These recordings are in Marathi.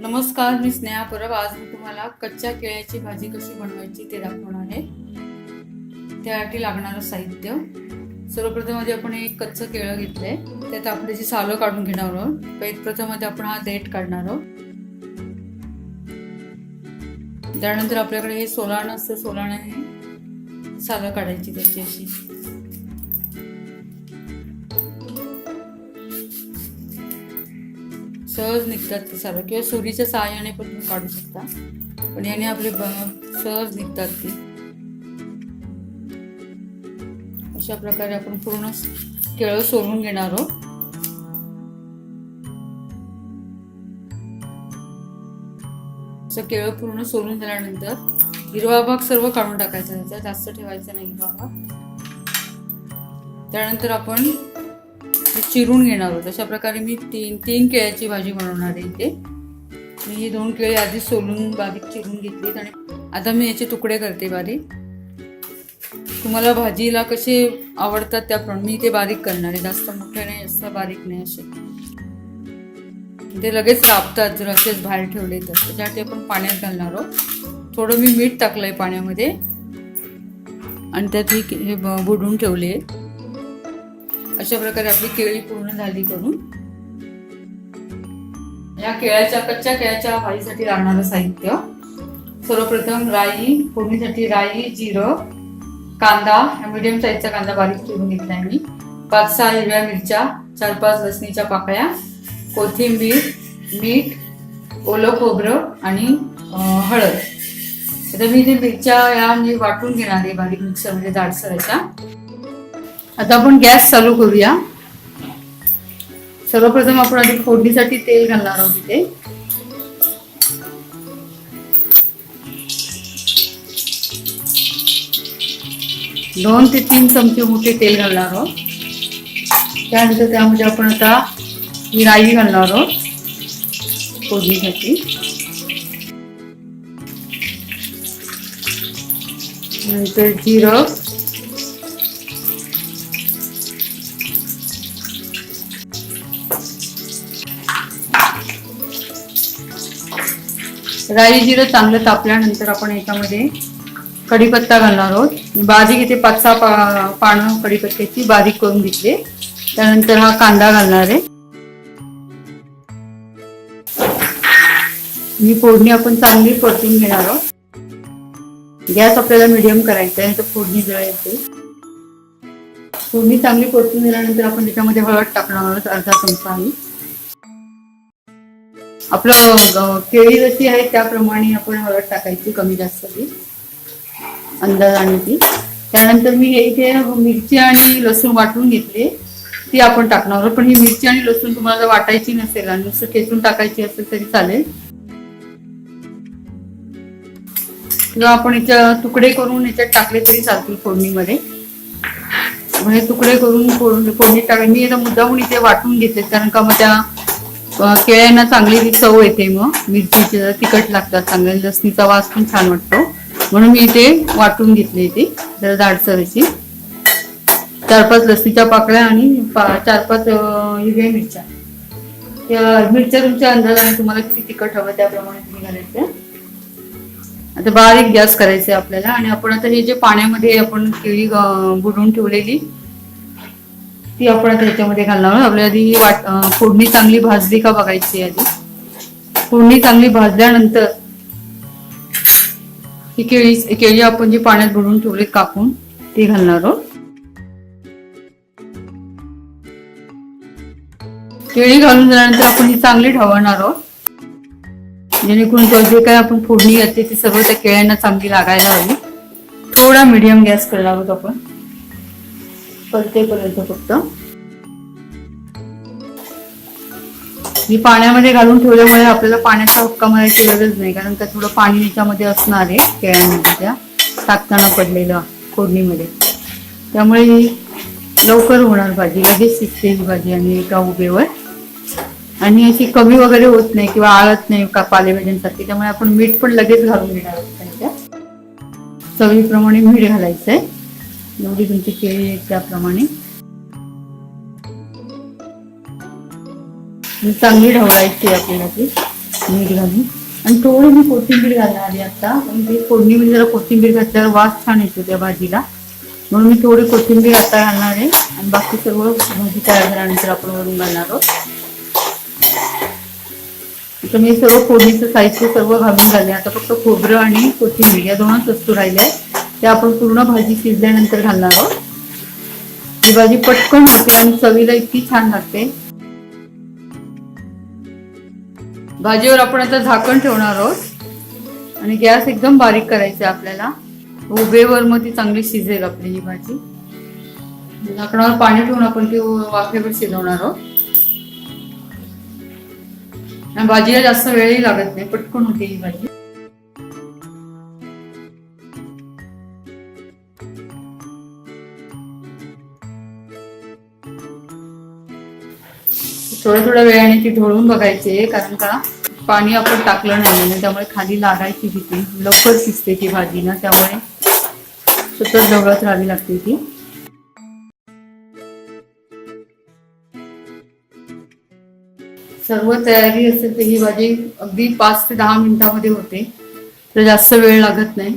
नमस्कार, मी स्नेहा परब. आज मी तुम्हाला कच्च्या केळ्याची भाजी कशी बनवायची ते दाखवणार आहे. त्यासाठी लागणारं साहित्य, सर्वप्रथम आपण एक कच्चं केळं घेतलंय. त्यात आपण त्याची सालं काढून घेणार आहोत. प्रथम आपण हा देठ काढणार आहोत. त्यानंतर आपल्याकडे हे सोलाणं असतं, सोलाण्याने सालं काढायची त्याची अशी. सहज निघतात ते सालं, किंवा सुरीच्या सहाय्याने पण तुम्ही काढू शकता, पण याने आपले सहज निघतात ती. अशा प्रकारे आपण पूर्ण केळं सोलून घेणार आहोत. असं केळं पूर्ण सोलून झाल्यानंतर हिरवा भाग सर्व काढून टाकायचा, त्याचा जास्त ठेवायचा नाही हिरवा भाग. त्यानंतर आपण चिरून घेणार आहोत. अशा प्रकारे मी तीन केळ्याची भाजी बनवणार आहे. इथे मी ही 2 केळी आधी सोलून बारीक चिरून घेतलीत आणि आता मी याचे तुकडे करते बारीक. तुम्हाला भाजीला कसे आवडतात त्याप्रमाणे मी ते बारीक करणार आहे. जास्त मोठे नाही, जास्त बारीक नाही. असे ते लगेच कापतात जर असेच बाहेर ठेवले तर. त्याच्यासाठी आपण पाण्यात घालणार आहोत. थोडं मी मीठ टाकलंय पाण्यामध्ये आणि त्यात हे बुडवून ठेवले. अशा प्रकारे आपली केळी पूर्ण झाली करून. या कच्च्या केळ्याच्या भाजीसाठी लागणारं साहित्य, सर्वप्रथम राई, फोडणीसाठी राई, जिरं, कांदा, मीडियम साईजचा कांदा बारीक चिरून घेतलाय मी, 5-6 हिरव्या मिरच्या, 4-5 लसणीच्या पाकळ्या, कोथिंबीर, मीठ, ओलं खोबरं आणि हळद. आता मी ते मिरच्या या मी वाटून घेणार आहे बारीक मिक्सरमध्ये जाडसर अशा. आता आपण गॅस चालू करूया. सर्वप्रथम आपण आधी फोडणीसाठी तेल घालणार आहोत. इथे 2 ते 3 चमचे मोठे तेल घालणार आहोत. त्यानंतर त्यामध्ये आपण आता ही राई घालणार आहोत फोडणीसाठी. नंतर जिरं, राई जिरं चांगलं तापल्यानंतर आपण याच्यामध्ये कढीपत्ता घालणार आहोत. बारीक इथे 5-6 पानं कढीपत्त्याची बारीक करून घेतले. त्यानंतर हा कांदा घालणार आहे. ही फोडणी आपण चांगली परतून घेणार आहोत. गॅस आपल्याला मीडियम करायचा आहे, तर फोडणी जळायची. फोडणी चांगली परतून झाल्यानंतर आपण त्याच्यामध्ये हळद टाकणार आहोत, अर्धा चमचा. आणि आपलं केळी जशी आहे त्याप्रमाणे आपण हळद टाकायची, कमी जास्त ती अंदाजाने ती. त्यानंतर मी इथे मिरची आणि लसूण वाटून घेतले, ती आपण टाकणार आहोत. पण ही मिरची आणि लसूण तुम्हाला वाटायची नसेल आणि नुसतं ठेचून टाकायची असेल तरी चालेल, किंवा आपण याच्या तुकडे करून याच्यात टाकले तरी चालतील फोडणीमध्ये. म्हणजे तुकडे करून फोडणीत टाकले. मी आता मुद्दामून इथे वाटून घेतले, कारण का मग त्या केळ्यांना चांगली चव येते. मग मिरचीची जरा तिखट लागतात चांगले, लसणीचा वास पण छान वाटतो, म्हणून मी इथे वाटून घेतले. इथे जरा जाडसर अशी 4-5 लसणीच्या पाकळ्या आणि 4-5 हिरव्या मिरच्या. त्या मिरच्या तुमच्या अंदाजाने तुम्हाला किती तिखट हवं त्याप्रमाणे तुम्ही घालायचं. आता बारीक गॅस करायचे आपल्याला. आणि आपण आता हे जे पाण्यामध्ये आपण केळी बुडवून ठेवलेली ती आपण आता याच्यामध्ये घालणार आहोत. आपल्याला आधी फोडणी चांगली भाजली का बघायची. आधी फोडणी चांगली भाजल्यानंतर ही केळी आपण जी पाण्यात बुडवून ठेवली कापून ती घालणार आहोत. केळी घालून झाल्यानंतर आपण ही चांगली ढवळणार आहोत, जेणेकरून जे काय आपण फोडणी घातली ती सर्व त्या केळ्यांना चांगली लागायला हवी. थोडा मीडियम गॅस करणार आहोत आपण परतेपर्यंत. फक्त ही पाण्यामध्ये घालून ठेवल्यामुळे आपल्याला पाण्याचा हुक्का मारायची गरज नाही, कारण का थोडं पाणी याच्यामध्ये असणार आहे केळ्यांमध्ये त्या टाकताना पडलेलं फोडणीमध्ये. त्यामुळे ही लवकर होणार भाजी, लगेच शिजते ही भाजी आणि एका उभेवर. आणि अशी कमी वगैरे होत नाही किंवा आळत नाही का पालेभाज्यांसाठी. त्यामुळे आपण मीठ पण लगेच घालून घेणार आहोत. त्यांच्या चवीप्रमाणे मीठ घालायचंय, एवढी तुमची केळी आहे त्याप्रमाणे. चांगली ढवळायची आपल्याला ती. मीठ घालून. आणि थोडी मी कोथिंबीर घालणार आहे आता, पण ते फोडणीमध्ये जरा कोथिंबीर घातल्यावर वास छान येतो त्या भाजीला, म्हणून मी थोडी कोथिंबीर आता घालणार आहे. आणि बाकी सर्व भाजी तयार झाल्यानंतर आपण वरून घालणार आहोत. आता मी सर्व फोडणीचं साहित्य सर्व घालून झाले. आता फक्त खोबरं आणि कोथिंबीर या दोनच वस्तू राहिल्या आहेत, त्या आपण पूर्ण भाजी शिजल्यानंतर घालणार आहोत. ही भाजी पटकन होते आणि चवीला इतकी छान लागते. भाजीवर आपण आता झाकण ठेवणार आहोत आणि गॅस एकदम बारीक करायचा आपल्याला. उभेवर मग ती चांगली शिजेल आपली ही भाजी. झाकणावर पाणी ठेवून आपण ती वाफेवर शिजवणार आहोत. भाजीला जास्त वेळही लागत नाही, पटकन होते ही भाजी. थोड्या थोड्या वेळाने ती ढवळून बघायची, कारण का पाणी आपण टाकलं नाही, त्यामुळे खाली लागायची भीती. लवकर शिजते ती भाजी ना, त्यामुळे सतत ढवळत राहावी लागते ती. सर्व तयारी असेल तर ही भाजी अगदी 5 ते 10 मिनिटांमध्ये होते, तर जास्त वेळ लागत नाही.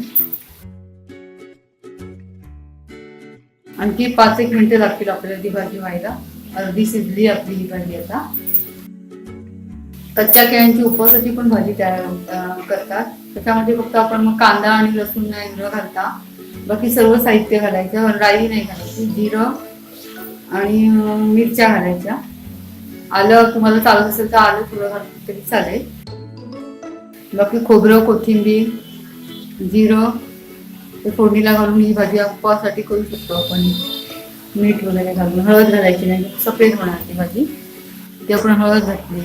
आणखी 5-1 मिनिटं लागतील आपल्याला ती भाजी व्हायला. अर्धी शिजली आपली ही भाजी. आता कच्च्या केळ्यांची उपवासाची पण भाजी तयार करतात. त्याच्यामध्ये फक्त आपण मग कांदा आणि लसूण नाही घालता, बाकी सर्व साहित्य घालायचं. राई नाही घालायची, जिरं आणि मिरच्या घालायच्या. आलं तुम्हाला चालत असेल तर आलं थोडं घालून तरी चालेल. बाकी खोबरं, कोथिंबीर, जिरं ते फोडणीला घालून ही भाजी उपवासासाठी करू शकतो आपण. मीठ वगैरे घालून, हळद घालायची नाही, सफेद होणार ती भाजी. ती आपण हळद घातली.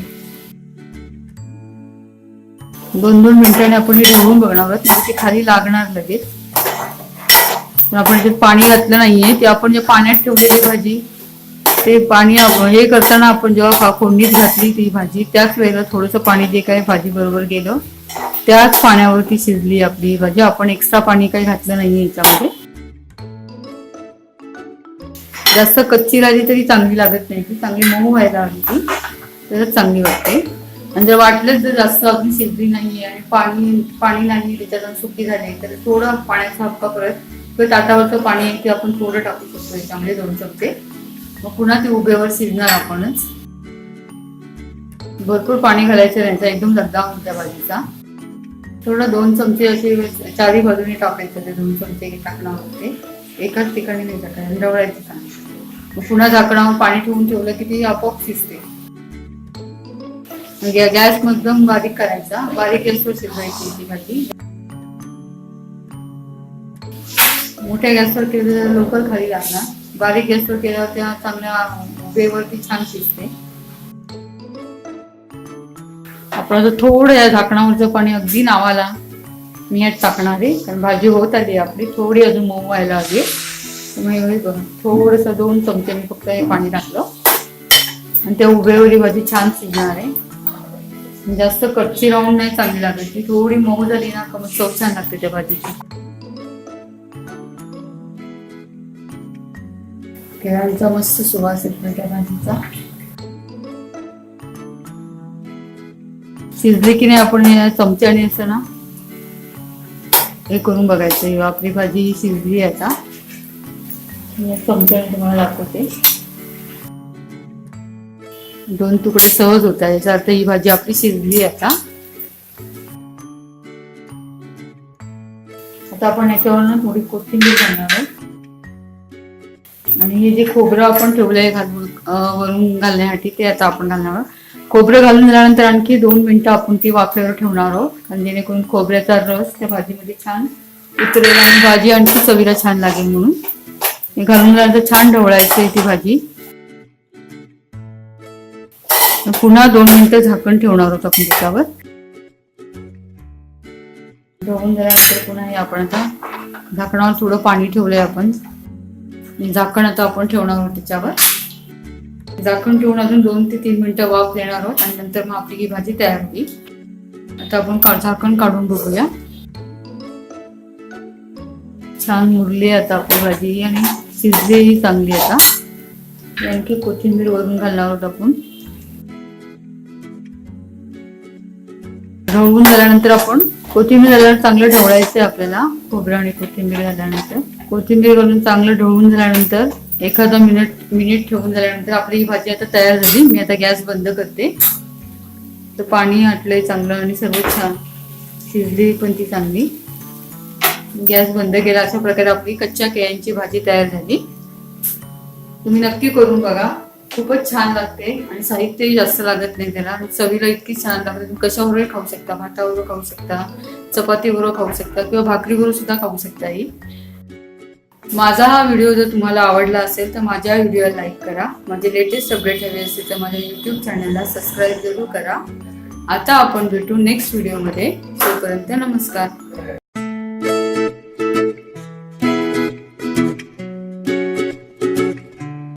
2-2 मिनिटांनी आपण हे ढवळून बघणार आहोत, म्हणजे ते खाली लागणार लगेच. आपण जे पाणी घातलं नाहीये, ते आपण जे पाण्यात ठेवलेली भाजी, ते पाणी हे करताना आपण जेव्हा फोडणीत घातली ती भाजी, त्याच वेळेला थोडंसं पाणी जे काही भाजी बरोबर गेलं त्याच पाण्यावरती शिजली आपली भाजी. आपण एक्स्ट्रा पाणी काही घातलं नाहीये याच्यामध्ये. जास्त कच्ची राहिली तरी चांगली लागत नाही, ती चांगली मऊ व्हायला हवी ती, तरच चांगली वाटते. आणि जर वाटलं जर जास्त अगदी शिजली नाहीये आणि पाणी नाही त्याच्यात सुकी झाली, तर थोडं पाण्याचा हक्का परत किंवा ताटावरचं पाणी आहे ते आपण थोडं टाकू शकतो याच्यामध्ये, 2 चमचे. मग पुन्हा ती उभेवर शिजणार आपणच. भरपूर पाणी घालायचं नाही, एकदम लगदा होईल त्या भाजीचा. थोडं 2 चमचे असे चारी बाजूने टाकायचं, ते 2 चमचे टाकणार होते, एकाच ठिकाणी नाही टाकायचं, ढवळायची चांगली. मग पुन्हा झाकणावर पाणी ठेवून ठेवलं की ती आपोआप शिजते. गॅस एकदम बारीक करायचा, बारीक गॅसवर शिजवायची ती भाजी. मोठ्या गॅसवर केलं तर लवकर खाली लागणार, बारीक गॅसवर केल्यावर त्या चांगल्या उभेवरती छान शिजते. आपण थोडं या झाकणावरचं पाणी अगदी नावाला मी यात टाकणार आहे, कारण भाजी होत आली आपली, थोडी अजून मऊ व्हायला हवी. थोडस 2 चमचे मी फक्त हे पाणी टाकलं आणि त्या उभेवरी भाजी छान शिजणार आहे. जास्त कच्ची राहून नाही चांगली लागत, ती थोडी मऊ झाली ना का मग चव छान लागते त्या भाजीची. केळ्यांचा मस्त सुवास येतो त्या भाजीचा. शिजली की नाही आपण चमच्याने असं ना हे करून बघायचं. आपली भाजी शिजली आता, चमच्याने तुम्हाला दाखवते. 2 तुकडे सहज होत आहे, याचा अर्थ ही भाजी आपली शिजली आता. आता आपण याच्यावर थोडी कोथिंबीर घालणार आहोत. आणि हे जे खोबरं आपण ठेवलंय घालून वरून घालण्यासाठी ते आता आपण घालणार आहोत. खोबरं घालून झाल्यानंतर आणखी 2 मिनिटं आपण ती वाफेवर ठेवणार आहोत, आणि जेणेकरून खोबऱ्याचा रस त्या भाजीमध्ये छान उतरेल आणि भाजी आणखी चवीला छान लागेल. म्हणून हे घालून झाल्यानंतर छान ढवळायची ती भाजी. पुन्हा 2 मिनिटं झाकण ठेवणार आहोत आपण त्याच्यावर. ढवळून झाल्यानंतर पुन्हा हे आपण आता झाकणावर थोडं पाणी ठेवलंय आपण, झाकण आता आपण ठेवणार आहोत त्याच्यावर. झाकण ठेवून अजून 2 ते 3 मिनिटं वाफ देणार आहोत, आणि नंतर मग आपली ही भाजी तयार होईल. आता आपण झाकण काढून बघूया. छान मुरली आता आपली भाजी आणि शिजली चांगली. आता आणखी कोथिंबीर वरून घालणार आहोत आपण. ढवळून झाल्यानंतर आपण कोथिंबीर घालायला चांगलं ढवळायचं आहे आपल्याला. खोबरं आणि कोथिंबीर घातल्यानंतर कोथिंबीर घालून चांगलं ढवळून झाल्यानंतर एखादा मिनिट ठेवून झाल्यानंतर आपली ही भाजी आता तयार झाली. मी आता गॅस बंद करते. तर पाणी आटलंय चांगलं आणि सर्व छान शिजली पण ती चांगली. गॅस बंद केला. अशा प्रकारे आपली कच्च्या केळ्यांची भाजी तयार झाली. तुम्ही नक्की करून बघा. खूपच छान लागते आणि साहित्यही जास्त लागत नाही त्याला. चवीला इतकी छान लागते. तुम्ही कशाबरोबर खाऊ शकता, भाताबरोबर खाऊ शकता, चपातीबरोबर खाऊ शकता किंवा भाकरीबरोबर सुद्धा खाऊ शकता. ही माझा हा व्हिडिओ जर तुम्हाला आवडला असेल तर माझ्या व्हिडिओला लाईक करा. माझे लेटेस्ट अपडेट हवे असेल तर माझ्या YouTube चॅनलला सबस्क्राईब जरूर करा. आता आपण भेटू नेक्स्ट व्हिडिओमध्ये. तोपर्यंत नमस्कार.